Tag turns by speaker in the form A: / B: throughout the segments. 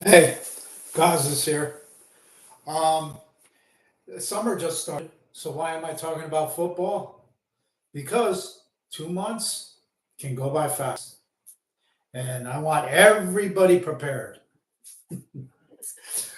A: Hey, Gazoo's here. Um, Summer just started, so why am I talking about football? Because 2 months can go by fast, and I want everybody prepared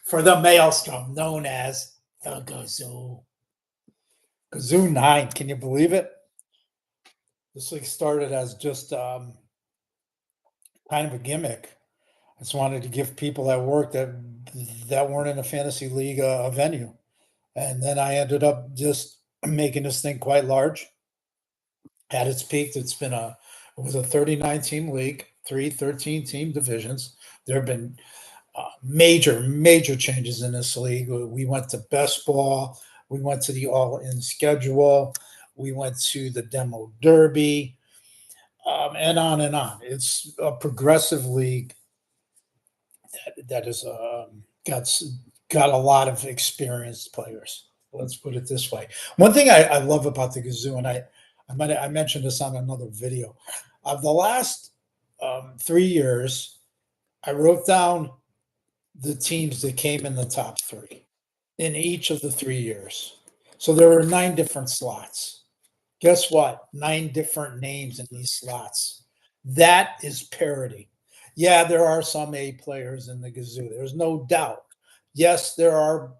A: for the maelstrom known as the Gazoo. Gazoo 9, can you believe it? This league started as just kind of a gimmick. I just wanted to give people at work that weren't in a fantasy league a venue. And then I ended up just making this thing quite large. At its peak, it was a 39 team league, three 13 team divisions. There have been major changes in this league. We went to best ball, we went to the all in schedule, we went to the demo derby, and on and on. It's a progressive league that is got a lot of experienced players. Let's put it this way. One thing I love about the Gazoo, and I mentioned this on another video. Of the last 3 years, I wrote down the teams that came in the top three in each of the 3 years. So there were 9 different slots. Guess what? 9 different names in these slots. That is parity. Yeah, there are some A players in the Gazoo. There's no doubt. Yes, there are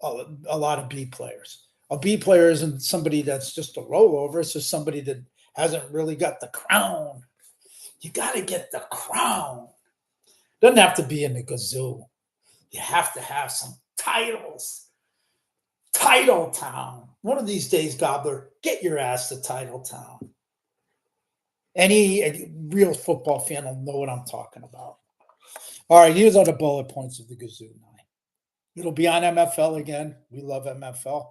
A: a lot of B players. A B player isn't somebody that's just a rollover. It's just somebody that hasn't really got the crown. You got to get the crown. Doesn't have to be in the Gazoo. You have to have some titles. Title Town. One of these days, Gobbler, get your ass to Title Town. Any real football fan will know what I'm talking about. All right, here's all the bullet points of the Gazoo 9. It'll be on MFL again. We love MFL.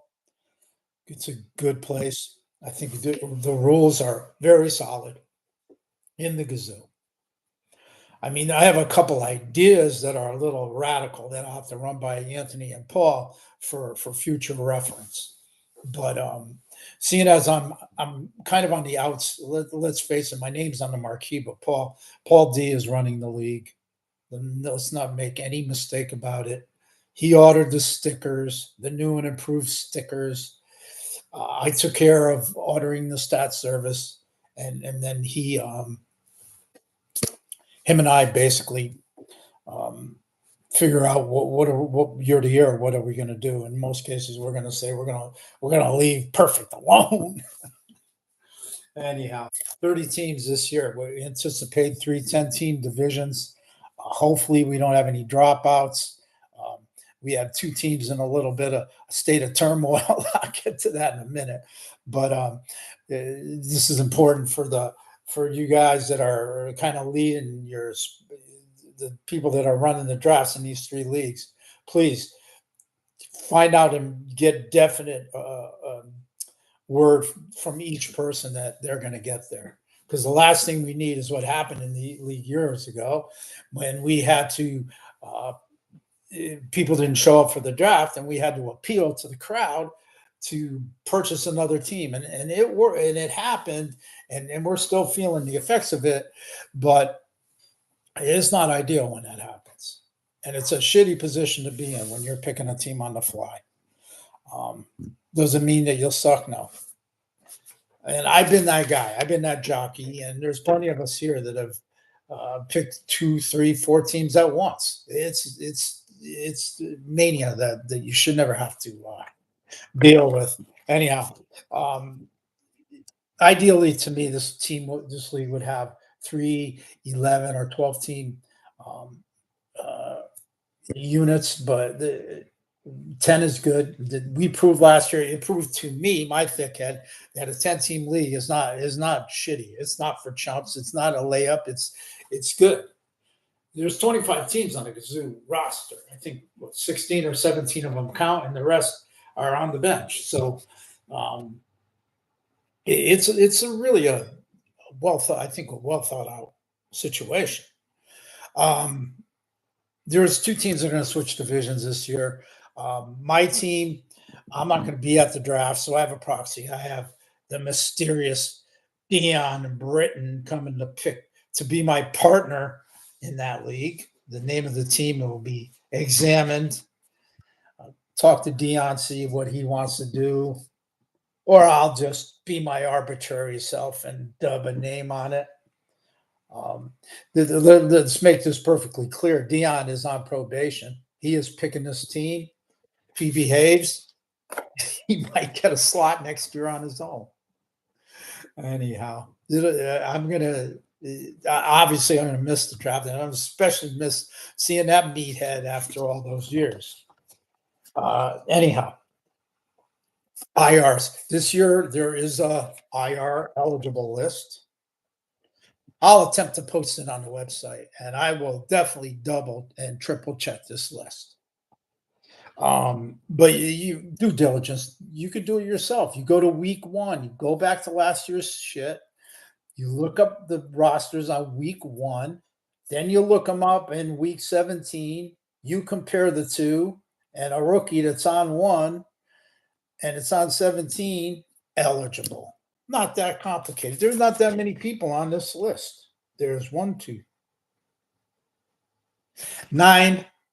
A: It's a good place. I think the rules are very solid in the Gazoo. I mean, I have a couple ideas that are a little radical that I'll have to run by Anthony and Paul for future reference. But seeing as I'm kind of on the outs, let's face it, my name's on the marquee, but Paul D is running the league. Let's not make any mistake about it. He ordered the stickers, the new and improved stickers. I took care of ordering the stat service, and then him and I basically figure out what year to year what are we going to do. In most cases, we're going to say we're going to leave perfect alone. Anyhow, 30 teams this year. We anticipate 3 10-team divisions. Hopefully, we don't have any dropouts. We have 2 teams in a little bit of a state of turmoil. I'll get to that in a minute. But this is important for you guys that are kind of leading the people that are running the drafts in these 3 leagues. Please find out and get definite word from each person that they're going to get there. Because the last thing we need is what happened in the league years ago when we had to, people didn't show up for the draft and we had to appeal to the crowd to purchase another team. And it happened, and we're still feeling the effects of it, but it's not ideal when that happens. And it's a shitty position to be in when you're picking a team on the fly. Doesn't mean that you'll suck, no. And I've been that guy. I've been that jockey. And there's plenty of us here that have picked 2, 3, 4 teams at once. It's mania that you should never have to deal with. Anyhow, ideally to me, this league would have 3, 11, or 12 team units, but 10 is good. We proved last year, it proved to me, my thick head, that a 10-team league is not shitty. It's not for chumps. It's not a layup. It's good. There's 25 teams on the Gazoo roster. I think 16 or 17 of them count, and the rest are on the bench. So it's a really a well thought out situation. There's 2 teams that are going to switch divisions this year. My team, I'm not going to be at the draft, so I have a proxy. I have the mysterious Dion Britton coming to be my partner in that league. the name of the team will be examined. Talk to Dion, see what he wants to do, or I'll just be my arbitrary self and dub a name on it. Um, let's make this perfectly clear. Dion is on probation. He is picking this team. If he behaves, he might get a slot next year on his own. Anyhow, I'm gonna obviously I'm gonna miss the draft, and I'm especially miss seeing that meathead after all those years. Anyhow, IRs this year there is a IR eligible list. I'll attempt to post it on the website, and I will definitely double and triple check this list. But you due diligence, you could do it yourself. You go to week one, you go back to last year's shit, you look up the rosters on week one, then you look them up in week 17, you compare the two, and a rookie that's on one and it's on 17, eligible. Not that complicated. There's not that many people on this list. There's 9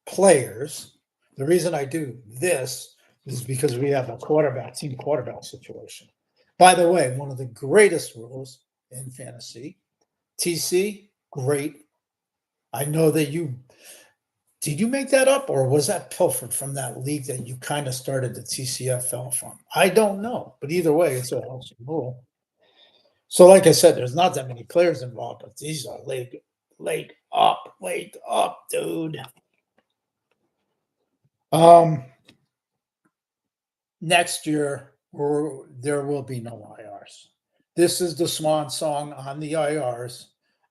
A: players. The reason I do this is because we have a team quarterback situation. By the way, one of the greatest rules in fantasy. TC, great. I know that did you make that up, or was that pilfered from that league that you kind of started the TCFL from? I don't know, but either way, it's a awesome rule. So, like I said, there's not that many players involved, but these are late up, dude. Next year, there will be no IRs. This is the swan song on the IRs.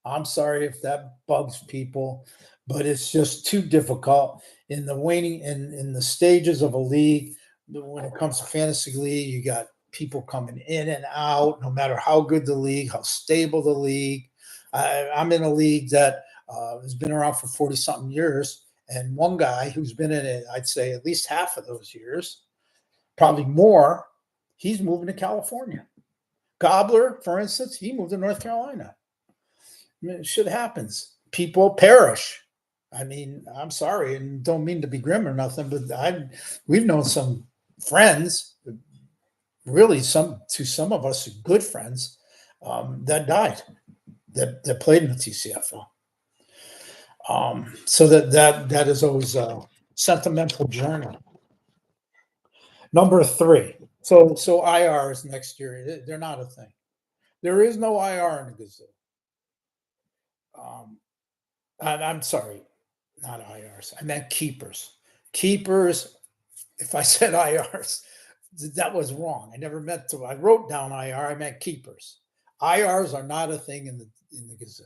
A: I'm sorry if that bugs people, but it's just too difficult in the waning in the stages of a league. When it comes to fantasy league, you got people coming in and out, no matter how good the league, how stable the league. I'm in a league that has been around for 40 something years. And one guy who's been in it, I'd say at least half of those years, probably more, he's moving to California. Gobbler, for instance, he moved to North Carolina. I mean, shit happens. People perish. I mean, I'm sorry, and don't mean to be grim or nothing, but we've known some friends, really some of us good friends, that died, that played in the TCFL. So that is always a sentimental journey. Number 3. So IRs next year, they're not a thing. There is no IR in the Gazoo. I'm sorry, not IRs. I meant keepers. Keepers. If I said IRs, that was wrong. I never meant to. I wrote down IR. I meant keepers. IRs are not a thing in the Gazoo.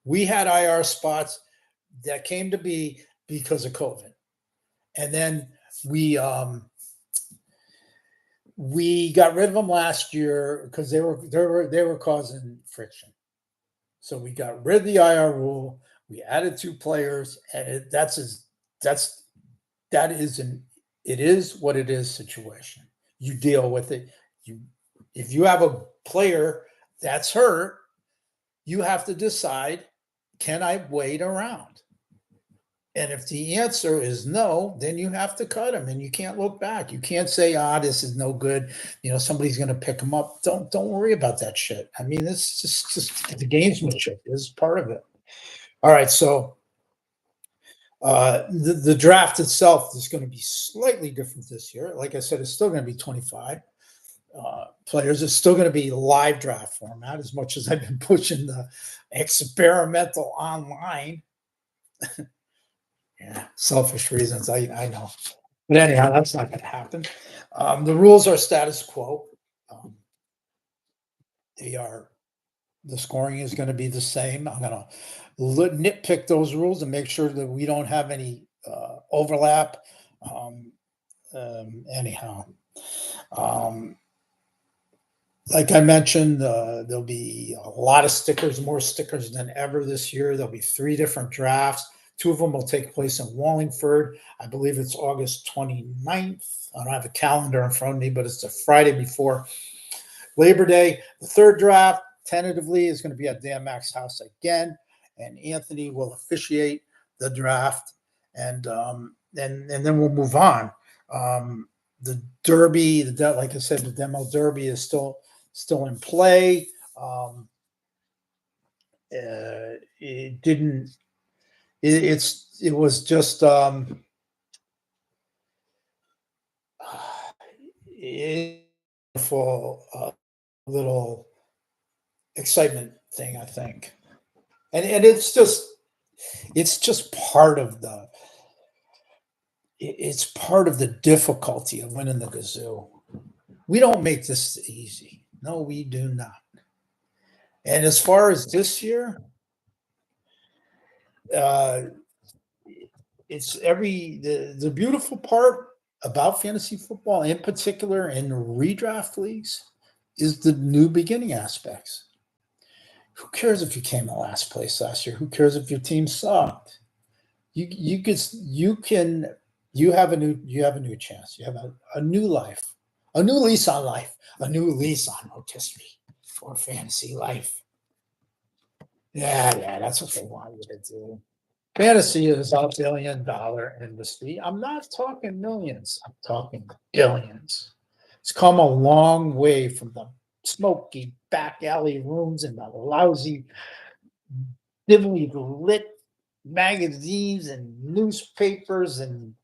A: We had IR spots that came to be because of COVID, and then we got rid of them last year because they were causing friction. So we got rid of the IR rule. We added 2 players, and it is what it is situation. You deal with it. If you have a player that's hurt, you have to decide, can I wait around? And if the answer is no, then you have to cut him, and you can't look back. You can't say, this is no good. Somebody's going to pick him up. Don't worry about that shit. I mean, it's just the gamesmanship is part of it. All right, so the draft itself is going to be slightly different this year. Like I said, it's still going to be 25 players. It's still going to be live draft format, as much as I've been pushing the experimental online. Yeah, selfish reasons. I know, but anyhow, that's not going to happen. The rules are status quo. The scoring is going to be the same. I'm going to nitpick those rules and make sure that we don't have any overlap. Anyhow, like I mentioned, there'll be a lot of stickers, more stickers than ever this year. There'll be 3 different drafts. 2 of them will take place in Wallingford. I believe it's August 29th. I don't have a calendar in front of me, but it's the Friday before Labor Day. The 3rd draft, tentatively, is going to be at Dan Mac's house again, and Anthony will officiate the draft, and then we'll move on. The Derby, like I said, the demo Derby is still in play. It didn't. It was just a wonderful little excitement thing, I think, and it's just part of it's part of the difficulty of winning the Gazoo. We don't make this easy. No, we do not. And as far as this year, uh, it's the beautiful part about fantasy football, in particular in redraft leagues, is the new beginning aspects. Who cares if you came in last place last year? Who cares if your team sucked? You have a new chance. You have a new life, a new lease on life, a new lease on rotisserie or fantasy life. Yeah, that's what they want you to do. Fantasy is $1 billion industry. I'm not talking millions. I'm talking billions. It's come a long way from the smoky back alley rooms and the lousy, dimly lit magazines and newspapers and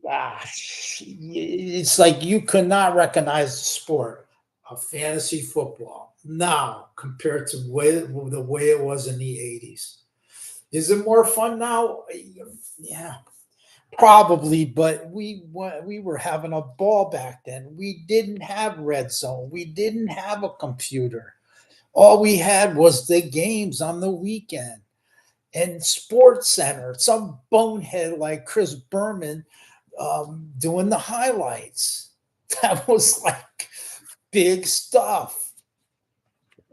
A: it's like you could not recognize the sport of fantasy football now compared to the way it was in the 80s. Is it more fun now? Yeah, probably, but we were having a ball back then. We didn't have Red Zone. We didn't have a computer. All we had was the games on the weekend and Sports Center. Some bonehead like Chris Berman doing the highlights. That was like big stuff.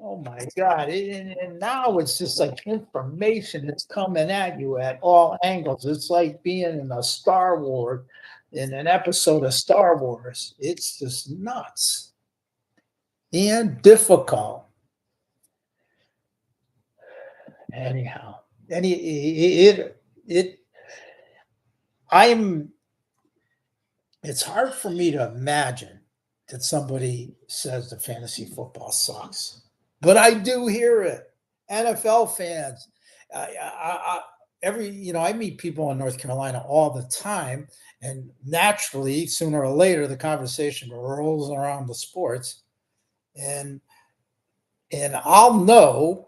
A: Oh my God. And now it's just like information that's coming at you at all angles. It's like being in a Star Wars, in an episode of Star Wars. It's just nuts and difficult. Anyhow, it I'm it's hard for me to imagine that somebody says the fantasy football sucks, but I do hear it. NFL fans, I meet people in North Carolina all the time, and naturally, sooner or later, the conversation rolls around the sports, and I'll know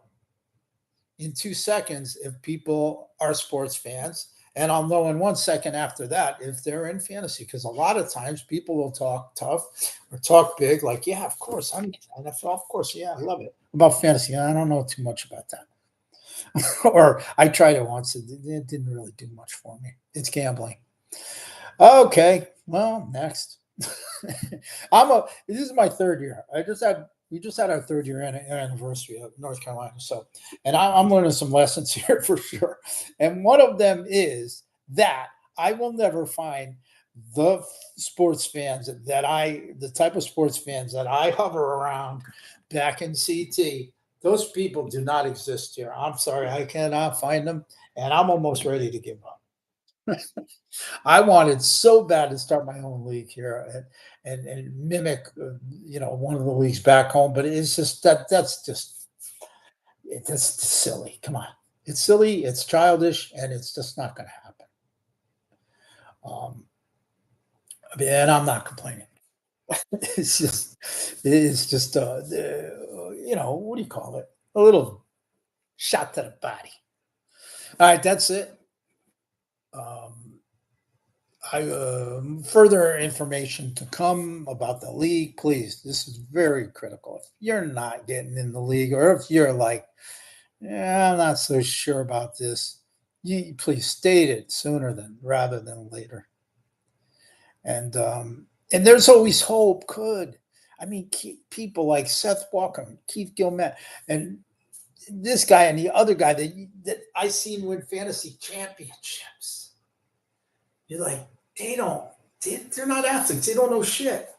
A: in 2 seconds if people are sports fans, and I'll know in 1 second after that if they're in fantasy, because a lot of times people will talk tough or talk big, like, yeah, of course, I'm NFL, of course, yeah, I love it. About fantasy, I don't know too much about that. Or I tried it once, it didn't really do much for me. It's gambling. Okay, well, next. This is my third year. We just had our third year anniversary of North Carolina. So, and I'm learning some lessons here for sure. And one of them is that I will never find the the type of sports fans that I hover around back in CT. Those people do not exist here. I'm sorry, I cannot find them, and I'm almost ready to give up. I wanted so bad to start my own league here and mimic, one of the leagues back home, but it's just that's silly. Come on, it's silly, it's childish, and it's just not going to happen. Um, and I'm not complaining. It's just what do you call it? A little shot to the body. All right, that's it. Um, further information to come about the league, please. This is very critical. If you're not getting in the league, or if you're like, yeah, I'm not so sure about this, you please state it sooner than rather than later. And there's always hope. Could I mean people like Seth Walker, Keith Gilman, and this guy and the other guy that I seen win fantasy championships. You're like, they're not athletes. They don't know shit.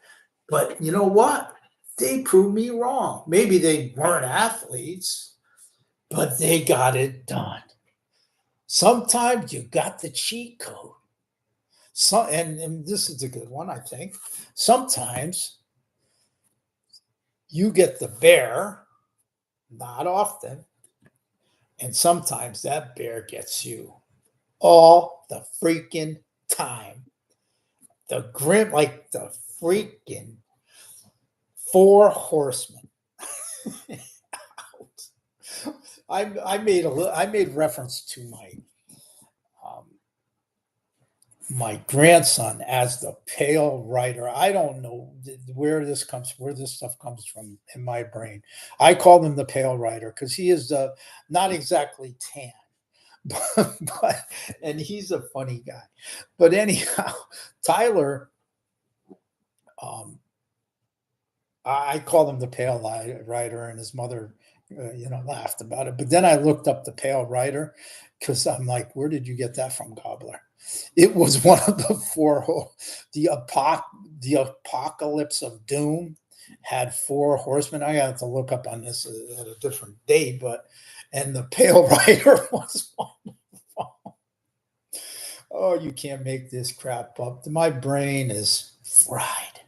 A: But you know what? They proved me wrong. Maybe they weren't athletes, but they got it done. Sometimes you got the cheat code. So, and this is a good one, I think. Sometimes you get the bear, not often, and sometimes that bear gets you all the freaking time. The grim, like the freaking four horsemen. I made reference to um, my grandson as the pale rider. I don't know where this stuff comes from in my brain. I call him the pale rider because he is not exactly tan, but and he's a funny guy. But anyhow, Tyler, um, I called him the pale rider, and his mother, laughed about it. But then I looked up the pale rider because I'm like, where did you get that from, Gobbler? It was one of the the the apocalypse of doom had four horsemen. I had to look up on this at a different day, but and the pale rider was one. Oh, you can't make this crap up. My brain is fried.